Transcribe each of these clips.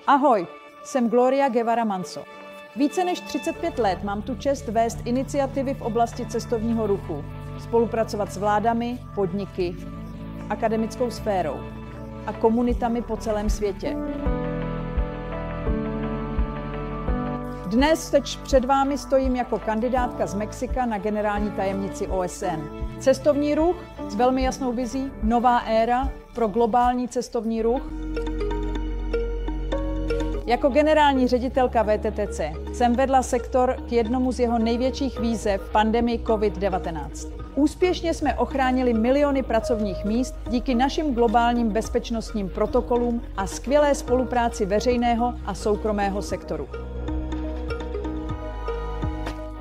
Ahoj, jsem Gloria Guevara Manso. Více než 35 let mám tu čest vést iniciativy v oblasti cestovního ruchu, spolupracovat s vládami, podniky, akademickou sférou a komunitami po celém světě. Dnes teď před vámi stojím jako kandidátka z Mexika na generální tajemnici OSN. Cestovní ruch s velmi jasnou vizí, nová éra pro globální cestovní ruch. Jako generální ředitelka VTTC jsem vedla sektor k jednomu z jeho největších výzev pandemii COVID-19. Úspěšně jsme ochránili miliony pracovních míst díky našim globálním bezpečnostním protokolům a skvělé spolupráci veřejného a soukromého sektoru.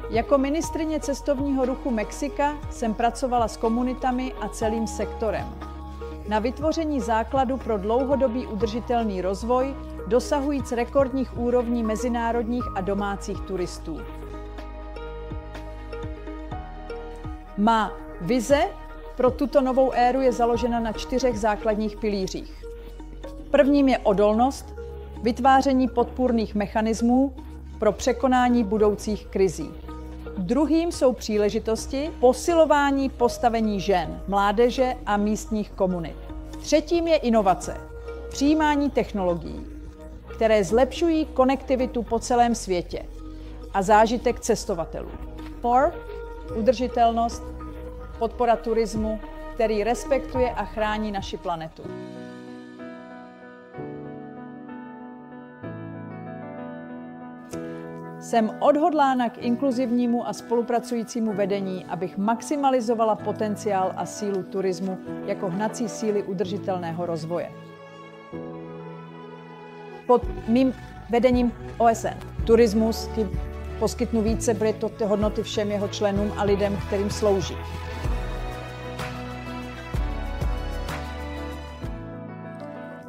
Jako ministryně cestovního ruchu Mexika jsem pracovala s komunitami a celým sektorem na vytvoření základu pro dlouhodobý udržitelný rozvoj, dosahujíc rekordních úrovní mezinárodních a domácích turistů. Má vize pro tuto novou éru je založena na 4 základních pilířích. Prvním je odolnost, vytváření podpůrných mechanismů pro překonání budoucích krizí. Druhým jsou příležitosti, posilování postavení žen, mládeže a místních komunit. Třetím je inovace, přijímání technologií, které zlepšují konektivitu po celém světě a zážitek cestovatelů. Udržitelnost, podpora turismu, který respektuje a chrání naši planetu. Jsem odhodlána k inkluzivnímu a spolupracujícímu vedení, abych maximalizovala potenciál a sílu turismu jako hnací síly udržitelného rozvoje. Pod mým vedením OSN turismus poskytnu více hodnoty všem jeho členům a lidem, kterým slouží.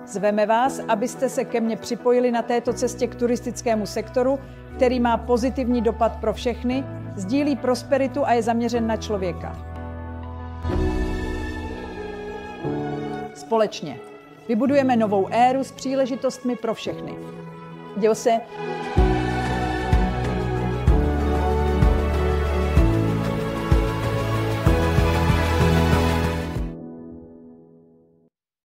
Zveme vás, abyste se ke mně připojili na této cestě k turistickému sektoru, který má pozitivní dopad pro všechny, sdílí prosperitu a je zaměřen na člověka. Společně vybudujeme novou éru s příležitostmi pro všechny. Děl se.